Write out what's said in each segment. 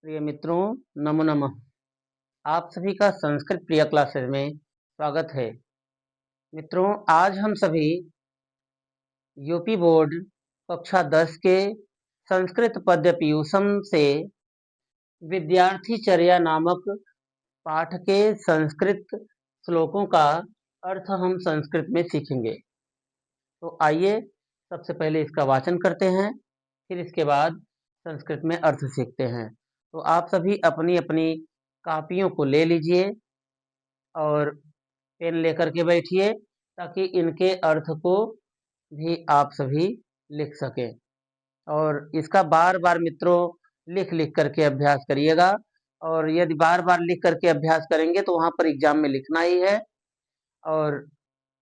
प्रिय मित्रों, नमो नमः। आप सभी का संस्कृत प्रिय क्लासेस में स्वागत है। मित्रों, आज हम सभी यूपी बोर्ड कक्षा 10 के संस्कृत पद्य पीयूषम से विद्यार्थी चर्या नामक पाठ के संस्कृत श्लोकों का अर्थ हम संस्कृत में सीखेंगे। तो आइए सबसे पहले इसका वाचन करते हैं, फिर इसके बाद संस्कृत में अर्थ सीखते हैं। तो आप सभी अपनी अपनी कापियों को ले लीजिए और पेन लेकर के बैठिए ताकि इनके अर्थ को भी आप सभी लिख सकें। और इसका बार बार मित्रों लिख लिख करके अभ्यास करिएगा। और यदि बार बार लिख करके अभ्यास करेंगे तो वहाँ पर एग्जाम में लिखना ही है और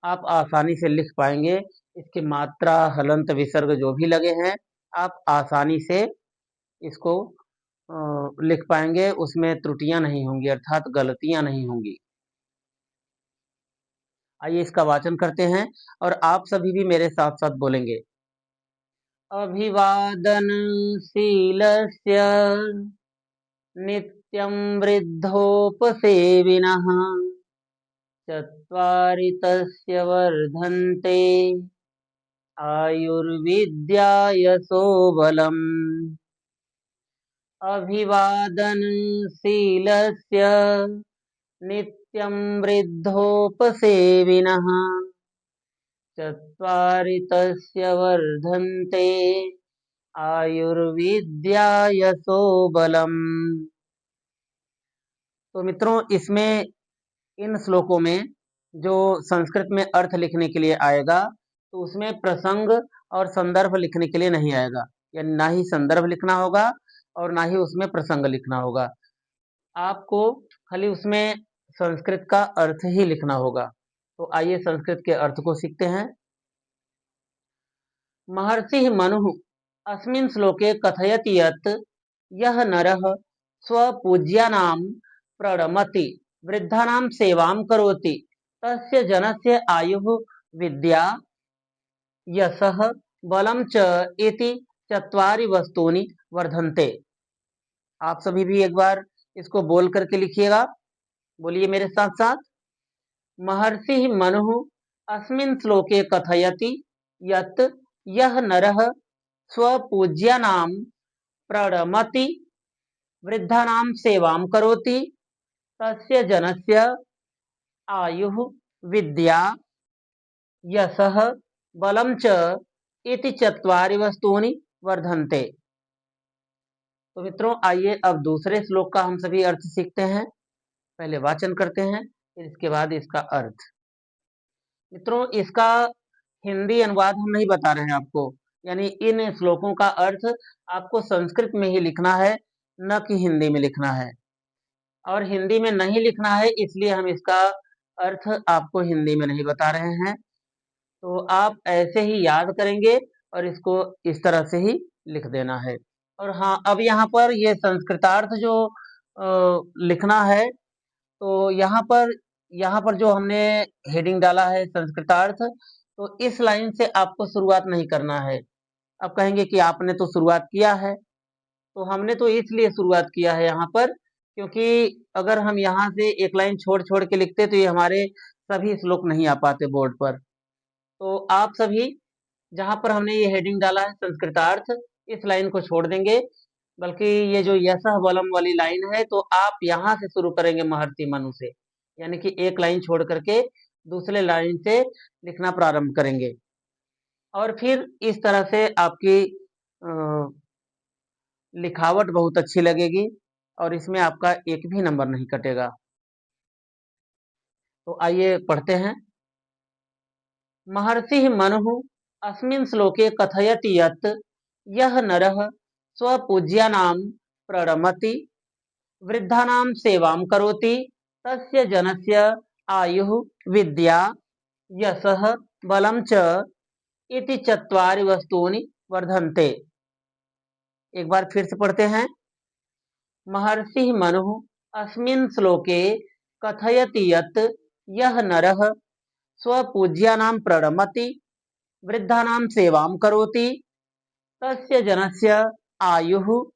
आप आसानी से लिख पाएंगे। इसकी मात्रा, हलंत, विसर्ग जो भी लगे हैं आप आसानी से इसको लिख पाएंगे, उसमें त्रुटियां नहीं होंगी अर्थात गलतियां नहीं होंगी। आइए इसका वाचन करते हैं और आप सभी भी मेरे साथ साथ बोलेंगे। अभिवादनशीलस्य नित्यं वृद्धोपसेविनः चत्वारि तस्य वर्धन्ते आयुर्विद्यायसो बलम्। अभिवादनशीलस्य नित्यं वृद्धोपसेविनः चत्वारि तस्य वर्धन्ते आयुर्विद्यायसो बलम्। तो मित्रों, इसमें इन श्लोकों में जो संस्कृत में अर्थ लिखने के लिए आएगा तो उसमें प्रसंग और संदर्भ लिखने के लिए नहीं आएगा, यानी ना ही संदर्भ लिखना होगा और ना ही उसमें प्रसंग लिखना होगा। आपको खाली उसमें संस्कृत का अर्थ ही लिखना होगा। तो आइए संस्कृत के अर्थ को सीखते हैं। महर्षि मनुः अस्मिन् श्लोके कथयति यत् यः नरः स्वपूज्यानां प्रणमति वृद्धानां सेवां करोति तस्य जनस्य आयुः विद्या यशः बलं च इति चत्वारि वस्तूनि वर्धन्ते। आप सभी भी एक बार इसको बोल करके लिखिएगा। बोलिए मेरे साथ साथ। महर्षि मनुः अस्मिन् श्लोके कथयति यत् यः नरः स्वपूज्यानां प्रणमति वृद्धानां सेवां करोति तस्य जनस्य आयुः विद्या यशः बलं च इति चत्वारि वस्तूनि वर्धन्ते। तो मित्रों, आइए अब दूसरे श्लोक का हम सभी अर्थ सीखते हैं। पहले वाचन करते हैं, फिर इसके बाद इसका अर्थ। मित्रों, इसका हिंदी अनुवाद हम नहीं बता रहे हैं आपको, यानी इन श्लोकों का अर्थ आपको संस्कृत में ही लिखना है, न कि हिंदी में लिखना है। और हिंदी में नहीं लिखना है इसलिए हम इसका अर्थ आपको हिंदी में नहीं बता रहे हैं। तो आप ऐसे ही याद करेंगे और इसको इस तरह से ही लिख देना है। और हाँ, अब यहाँ पर ये संस्कृतार्थ जो लिखना है, तो यहाँ पर जो हमने हेडिंग डाला है संस्कृतार्थ, तो इस लाइन से आपको शुरुआत नहीं करना है। अब कहेंगे कि आपने तो शुरुआत किया है, तो हमने तो इसलिए शुरुआत किया है यहाँ पर क्योंकि अगर हम यहाँ से एक लाइन छोड़ छोड़ के लिखते तो ये हमारे सभी श्लोक नहीं आ पाते बोर्ड पर। तो आप सभी जहाँ पर हमने ये हेडिंग डाला है संस्कृतार्थ, इस लाइन को छोड़ देंगे, बल्कि ये जो यशः बलम वाली लाइन है तो आप यहाँ से शुरू करेंगे महर्षि मनु से, यानी कि एक लाइन छोड़ करके दूसरे लाइन से लिखना प्रारंभ करेंगे। और फिर इस तरह से आपकी लिखावट बहुत अच्छी लगेगी और इसमें आपका एक भी नंबर नहीं कटेगा। तो आइए पढ़ते हैं। महर्षि मनुः अस्मिन् श्लोके कथयति यत् यः नरः स्वपूज्यानां प्रणमति वृद्धानां सेवां करोति तस्य जनस्य आयुः विद्या यशः बलं च इति चत्वारि वस्तूनि वर्धन्ते। एक बार फिर से पढ़ते हैं। महर्षि मनुः अस्मिन् श्लोके कथयति यत् यः नरः स्वपूज्यानां प्रणमति वृद्धानां सेवां करोति तस्य जनस्य आयुः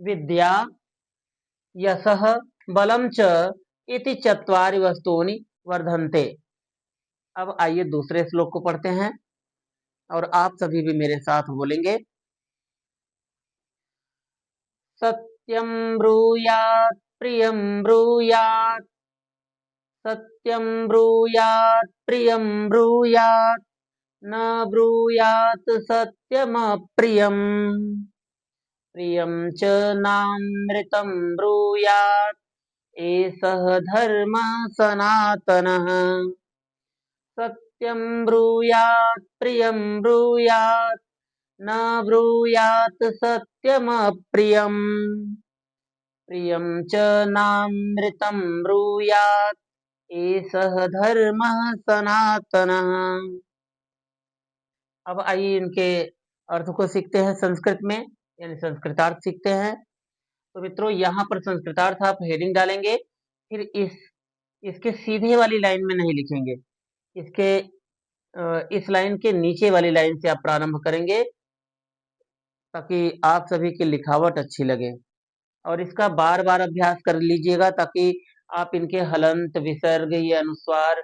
विद्या यशः बलं च इति चत्वारि वस्तूनि वर्धन्ते। अब आइए दूसरे श्लोक को पढ़ते हैं और आप सभी भी मेरे साथ बोलेंगे। सत्यं ब्रूयात् प्रियं ब्रूयात्, सत्यं ब्रूयात् प्रियं ब्रूयात्, न ब्रूयात् सत्यमप्रियम्, प्रियं च नामृतं ब्रूयात्, एषः धर्मः सनातनः। सत्यं ब्रूयात् प्रियं ब्रूयात्, न ब्रूयात् सत्यमप्रियम्, प्रियं च नामृतं ब्रूयात्, एषः धर्मः सनातनः। अब आइए इनके अर्थ को सीखते हैं संस्कृत में, यानी संस्कृतार्थ सीखते हैं। तो मित्रों यहाँ पर संस्कृतार्थ आप हेडिंग डालेंगे, फिर इसके सीधे वाली लाइन में नहीं लिखेंगे, इसके इस लाइन के नीचे वाली लाइन से आप प्रारंभ करेंगे ताकि आप सभी की लिखावट अच्छी लगे। और इसका बार बार अभ्यास कर लीजिएगा ताकि आप इनके हलंत विसर्ग ये अनुस्वार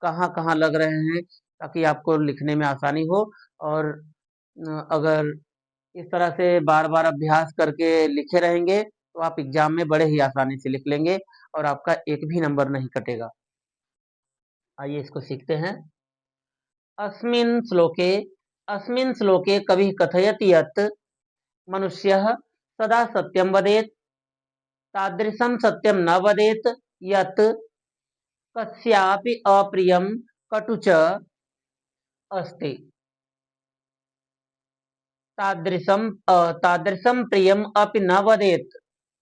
कहाँ कहाँ लग रहे हैं ताकि आपको लिखने में आसानी हो। और अगर इस तरह से बार बार अभ्यास करके लिखे रहेंगे तो आप एग्जाम में बड़े ही आसानी से लिख लेंगे और आपका एक भी नंबर नहीं कटेगा। आइए इसको सीखते हैं। अस्मिन् श्लोके कविः कथयति यत् मनुष्यः सदा सत्यं वदेत्, तादृशं सत्यं न वदेत् यत् कस्यापि अप्रियं कटु च अस्ति। तादृशं प्रियम् अपि न वदेत्,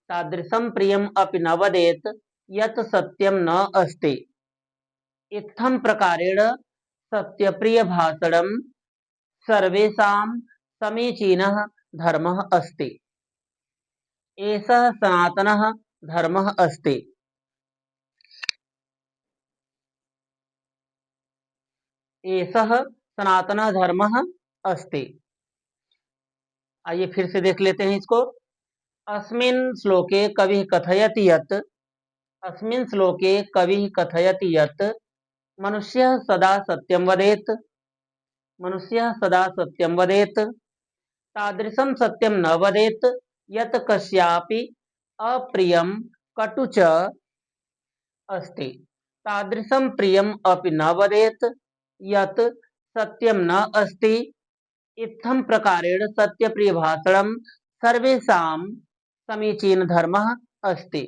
तादृशं प्रियम् अपि न वदेत् यत् सत्यं न अस्ति। इत्थं प्रकारेण सत्यप्रियभाषणं सर्वेषां समीचीनः धर्मः अस्ति। एषः सनातनः धर्मः अस्ति। एषः सनातनः धर्मः अस्ति। आइए फिर से देख लेते हैं इसको। अस्मिन् श्लोके कविः कथयति यत्, अस्मिन् श्लोके कविः कथयति यत् मनुष्यः सदा सत्यं वदेत्, मनुष्यः सदा सत्यं वदेत्, तादृशं सत्यं न वदेत् यत् कस्यापि अप्रियं कटु च अस्ति। तादृशं प्रियम् अपि न वदेत् यत् सत्यं न अस्ति। इत्थं प्रकारेण सत्यप्रियभाषणं सर्वेषां समीचीनधर्मः अस्ति।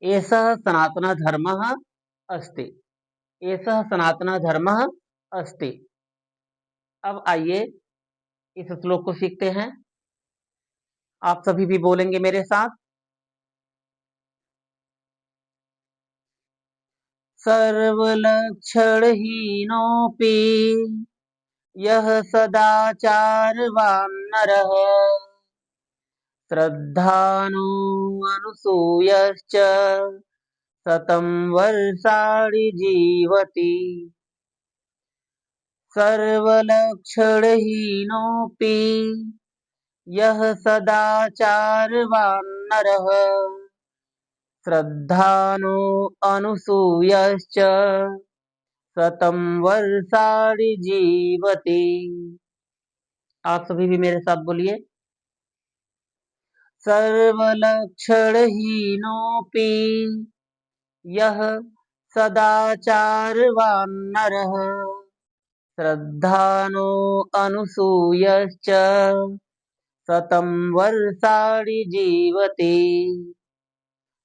एषः सनातनः धर्मः अस्ति। एषः सनातनः धर्मः अस्ति। अब आइए इस श्लोक को सीखते हैं। आप सभी भी बोलेंगे मेरे साथ। सर्वलक्षणहीनोऽपि यः सदाचारवान् नरः, श्रद्धानो अनुसूयश्च शतं वर्षाणि जीवति। सर्वलक्षणहीनोऽपि यः सदाचारवान् नरः, श्रद्धानो अनुसूयश्च शतं वर्षाणि जीवति। आप सभी भी मेरे साथ बोलिए। सर्वलक्षणहीनोऽपि यः सदाचारवान् नरः, श्रद्धानो अनुसूयश्च शतं वर्षाणि जीवति।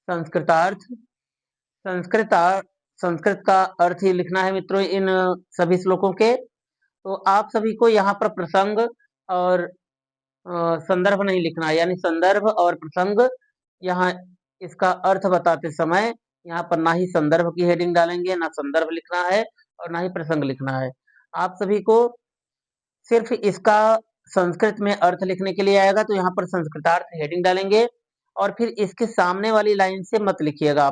संस्कृतार्थ। संस्कृत का अर्थ ही लिखना है मित्रों इन सभी श्लोकों के। तो आप सभी को यहाँ पर प्रसंग और संदर्भ नहीं लिखना है, यानी संदर्भ और प्रसंग यहाँ इसका अर्थ बताते समय यहाँ पर ना ही संदर्भ की हेडिंग डालेंगे, ना संदर्भ लिखना है और ना ही प्रसंग लिखना है। आप सभी को सिर्फ इसका संस्कृत में अर्थ लिखने के लिए आएगा, तो यहाँ पर संस्कृतार्थ हेडिंग डालेंगे और फिर इसके सामने वाली लाइन से मत लिखिएगा।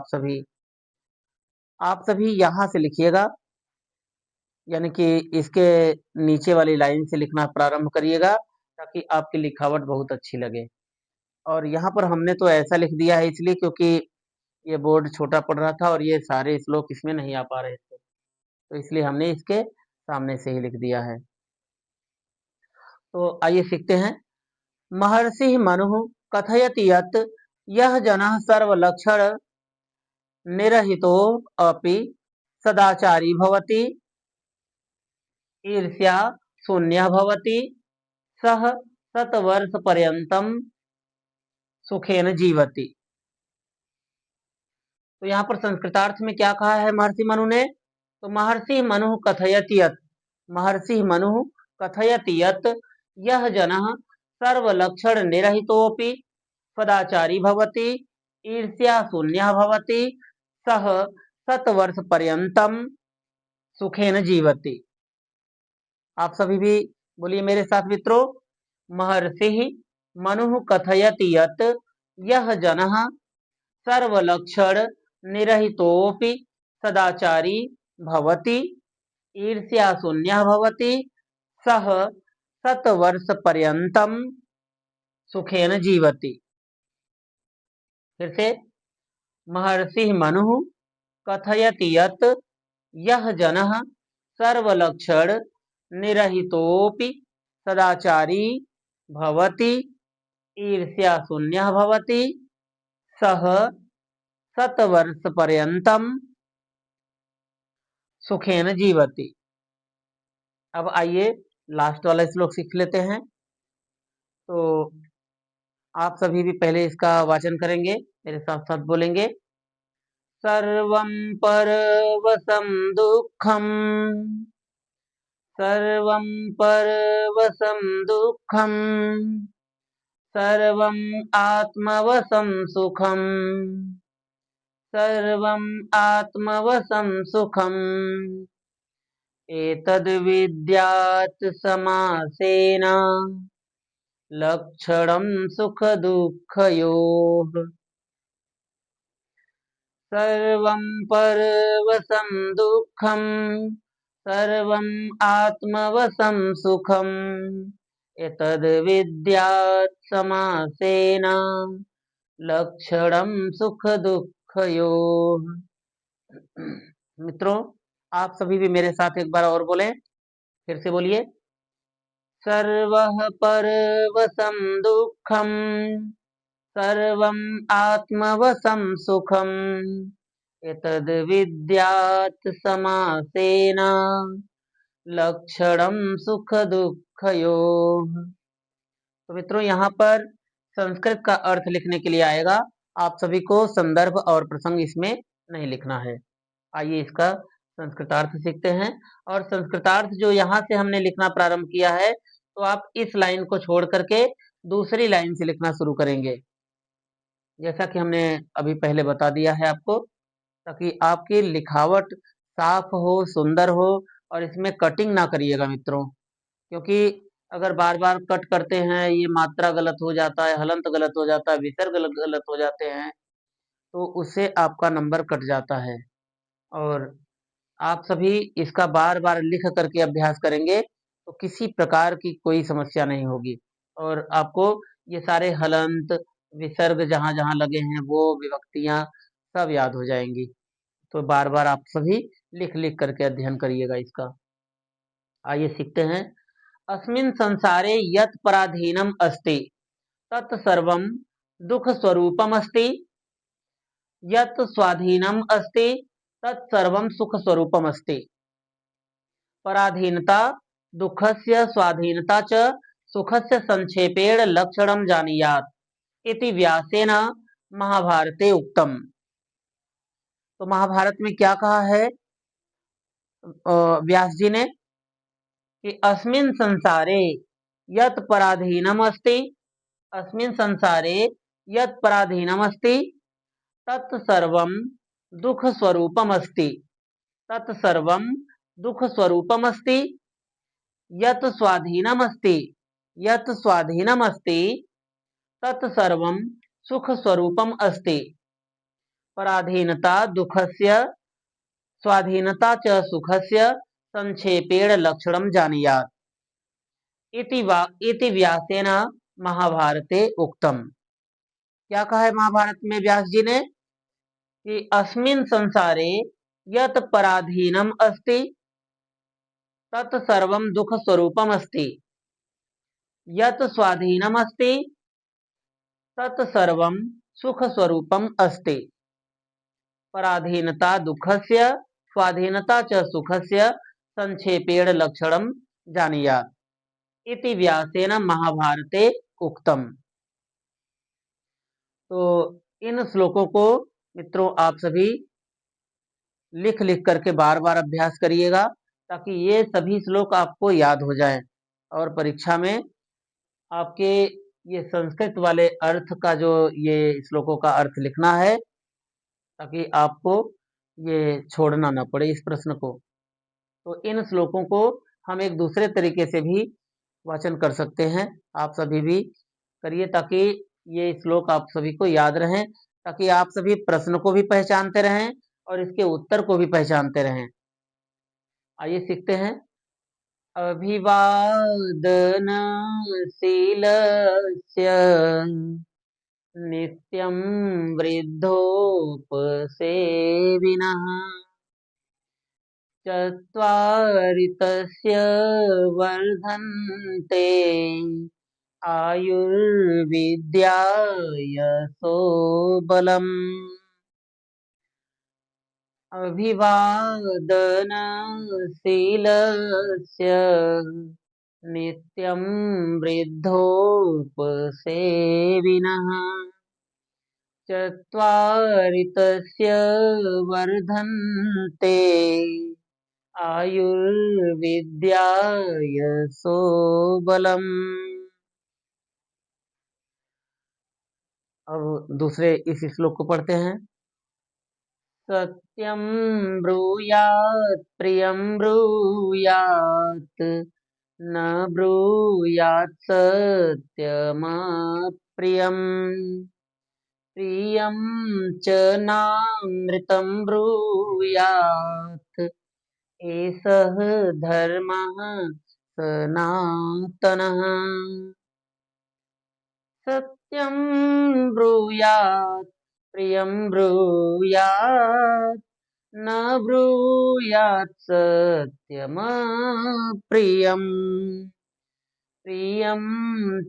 आप सभी यहाँ से लिखिएगा, यानी कि इसके नीचे वाली लाइन से लिखना प्रारंभ करिएगा ताकि आपकी लिखावट बहुत अच्छी लगे। और यहाँ पर हमने तो ऐसा लिख दिया है इसलिए क्योंकि ये बोर्ड छोटा पड़ रहा था और ये सारे श्लोक इसमें नहीं आ पा रहे थे, तो इसलिए हमने इसके सामने से ही लिख दिया है। तो आइए सीखते हैं। महर्षि मनु कथयति यत् यह जनः सर्वलक्षण निरहितो अपि सदाचारी भवति, ईर्ष्या शून्यः भवति, सह शतवर्षपर्यन्तं सुखेन जीवति। तो यहाँ पर संस्कृतार्थ में क्या कहा है महर्षि मनु ने? तो महर्षि मनु कथयति यत्, महर्षि मनु कथयति यत् यह जनः सर्वलक्षण निरहितोऽपि सदाचारी भवति, ईर्ष्या शून्यः भवति, सह शतवर्षपर्यन्तं सुखेन जीवति। आप सभी भी बोलिए मेरे साथ मित्रों। महर्षि मनु कथयति यत् यह जनः सर्वलक्षण निरहितोऽपि सदाचारी भवति, ईर्ष्या शून्यः भवति, सह शतवर्षपर्यन्तं सुखेन जीवति। फिर से, महर्षि मनु कथयति यत् यह जनः सर्वलक्षण निरहितोऽपि सदाचारी भवति, ईर्ष्या शून्यः भवति, सह शतवर्षपर्यन्तं सुखेन जीवति। अब आइए लास्ट वाला श्लोक सीख लेते हैं। तो आप सभी भी पहले इसका वाचन करेंगे, मेरे साथ साथ बोलेंगे। सर्वं परवशं दुःखं, सर्वं परवशं दुःखं, सर्वं आत्मवशं सुखम्, सर्वं आत्मवशं सुखम्, एतद्विद्यात् समासेन लक्षणं सुख दुःखयोः। सर्वं परवशं दुःखं, सर्वं आत्मवशं सुखम्, एतद्विद्यात् समासेन लक्षणं सुख दुःखयोः। मित्रों, आप सभी भी मेरे साथ एक बार और बोलें, फिर से बोलिए। सर्वः परवशं दुःखं, सर्वं आत्मवशं सुखम्, एतद्विद्यात् समासेन लक्षणं सुख दुःखयोः। तो मित्रों, यहाँ पर संस्कृत का अर्थ लिखने के लिए आएगा। आप सभी को संदर्भ और प्रसंग इसमें नहीं लिखना है। आइए इसका संस्कृतार्थ सीखते हैं। और संस्कृतार्थ जो यहाँ से हमने लिखना प्रारंभ किया है, तो आप इस लाइन को छोड़ करके दूसरी लाइन से लिखना शुरू करेंगे, जैसा कि हमने अभी पहले बता दिया है आपको, ताकि आपकी लिखावट साफ हो, सुंदर हो। और इसमें कटिंग ना करिएगा मित्रों, क्योंकि अगर बार बार कट करते हैं, ये मात्रा गलत हो जाता है, हलंत गलत हो जाता है, विसर्ग गलत हो जाते हैं, तो उससे आपका नंबर कट जाता है। और आप सभी इसका बार बार लिख करके अभ्यास करेंगे तो किसी प्रकार की कोई समस्या नहीं होगी, और आपको ये सारे हलंत विसर्ग जहाँ जहाँ लगे हैं वो विभक्तियां सब याद हो जाएंगी। तो बार बार आप सभी लिख लिख करके अध्ययन करिएगा इसका। आइए सीखते हैं। अस्मिन् संसारे यत् पराधीनम् अस्ति तत् सर्वं दुःख स्वरूपम् अस्ति, यत् स्वाधीनम् अस्ति तत् सर्वं सुख स्वरूपम् अस्ति। पराधीनता दुःखस्य, स्वाधीनता च सुखस्य संक्षेपेण लक्षणं जानीयात् इति व्यासेन महाभारते उक्तम्। तो महाभारत में क्या कहा है व्यास जी ने कि अस्मिन् संसारे यत् पराधीनम् अस्ति, अस्मिन् संसारे यत् पराधीनम् अस्ति तत् सर्वं दुःख स्वरूपम् अस्ति, तत् सर्वं दुःख स्वरूपम् अस्ति, यत् स्वाधीनम् अस्ति, यत् स्वाधीनम् अस्ति तत् सर्वं सुख स्वरूपम् अस्ति। पराधीनता दुःखस्य, स्वाधीनता च सुखस्य संक्षेपेण लक्षणं जानीयात् इति व्यासेन महाभारते उक्तम्। क्या कहा है महाभारत में व्यास जी ने कि अस्मिन् संसारे यत पराधीनम अस्ति तत् सर्वम दुख स्वरूपम अस्ति, यत स्वाधीनम अस्ति तत् सर्वम सुख स्वरूपम अस्ति। पराधीनता दुःखस्य स्वाधीनता च सुखस्य संक्षेपेण लक्षणं जानीयात् इति व्यासेन महाभारते उक्तम। तो इन श्लोकों को मित्रों आप सभी लिख लिख करके बार बार अभ्यास करिएगा, ताकि ये सभी श्लोक आपको याद हो जाएं और परीक्षा में आपके ये संस्कृत वाले अर्थ का जो ये श्लोकों का अर्थ लिखना है, ताकि आपको ये छोड़ना ना पड़े इस प्रश्न को। तो इन श्लोकों को हम एक दूसरे तरीके से भी वाचन कर सकते हैं, आप सभी भी करिए ताकि ये श्लोक आप सभी को याद रहें, ताकि आप सभी प्रश्न को भी पहचानते रहें और इसके उत्तर को भी पहचानते रहें। आइए सीखते हैं। अभिवादनशीलस्य नित्यं वृद्धोपसेविनः चत्वारि तस्य वर्धन्ते आयुर्विद्या यशो बलम्। अभिवादनशीलस्य नित्यं वृद्धोपसेविनः चत्वारि तस्य वर्धन्ते आयुर्विद्या यशो बलम्। अब दूसरे इस श्लोक को पढ़ते हैं। सत्यं ब्रूयात् प्रियं ब्रूयात् न ब्रूयात् सत्यमप्रियम् प्रियं च नामृतं ब्रूयात् एषः धर्मः सनातनः। सत्यं ब्रूयात् प्रियं ब्रूयात् न ब्रूयात् सत्यमप्रियम् प्रियं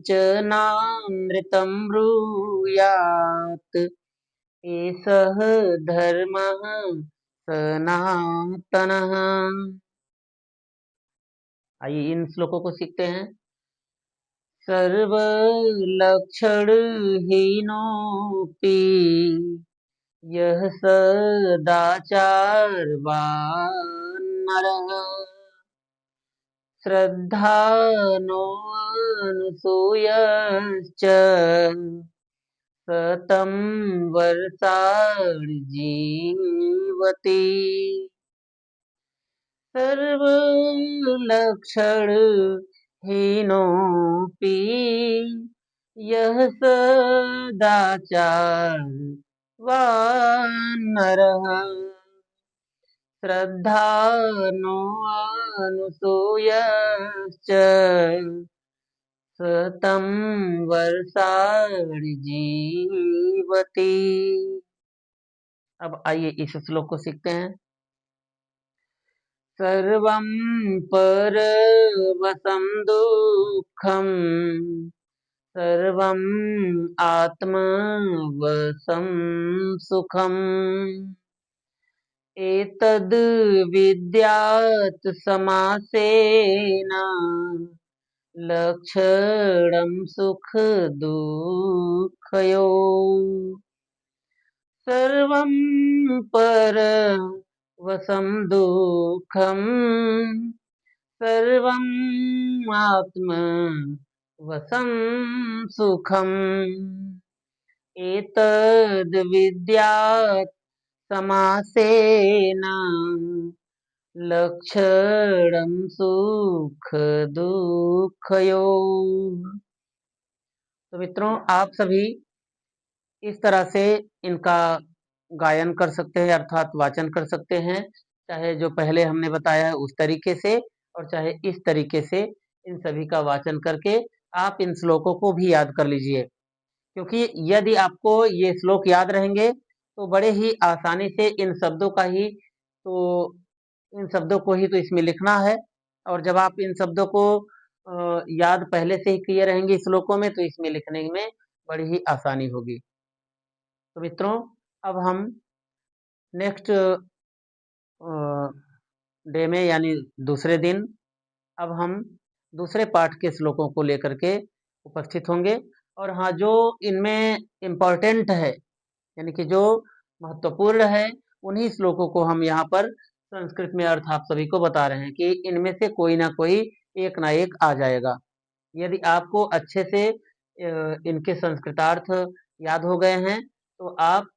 च नामृतं ब्रूयात् एषः धर्मः सनातनः। आइए इन श्लोकों को सीखते हैं। सर्वलक्षणहीनोऽपि यः सदाचारवान् नरः श्रद्धानोऽनसूयश्च स तं वर्षाणि जीवति। सर्वलक्षणहीनोऽपि यः सदाचारवान् नरः श्रद्धानोऽनसूयश्च स तं वर्षाणि जीवति। अब आइए इस श्लोक को सीखते हैं। सर्वं परवशं दुःखं सर्वं आत्मवशं सुखम् एतद् विद्यात् समासेन लक्षणं सुख दुःखयोः। सर्वं परवशं दुःखं सर्वं आत्मवशं सुखम् एतद् विद्यात् समासेन लक्षणं सुख दुःखयोः। तो मित्रों आप सभी इस तरह से इनका गायन कर सकते हैं, अर्थात वाचन कर सकते हैं, चाहे जो पहले हमने बताया है उस तरीके से और चाहे इस तरीके से। इन सभी का वाचन करके आप इन श्लोकों को भी याद कर लीजिए। क्योंकि यदि आपको ये श्लोक याद रहेंगे तो बड़े ही आसानी से इन शब्दों को ही तो इसमें लिखना है। और जब आप इन शब्दों को याद पहले से ही किए रहेंगे श्लोकों में, तो इसमें लिखने में बड़ी ही आसानी होगी। तो मित्रों, अब हम नेक्स्ट डे में यानी दूसरे दिन अब हम दूसरे पाठ के श्लोकों को लेकर के उपस्थित होंगे। और हाँ, जो इनमें इम्पोर्टेंट है यानी कि जो महत्वपूर्ण है, उन्हीं श्लोकों को हम यहाँ पर संस्कृत में अर्थ आप सभी को बता रहे हैं कि इनमें से कोई ना एक आ जाएगा। यदि आपको अच्छे से इनके संस्कृतार्थ याद हो गए हैं तो आप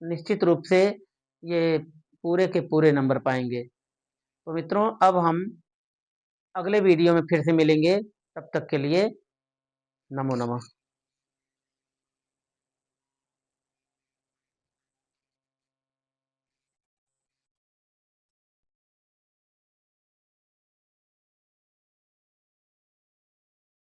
निश्चित रूप से ये पूरे के पूरे नंबर पाएंगे। तो मित्रों, अब हम अगले वीडियो में फिर से मिलेंगे। तब तक के लिए नमो नमः।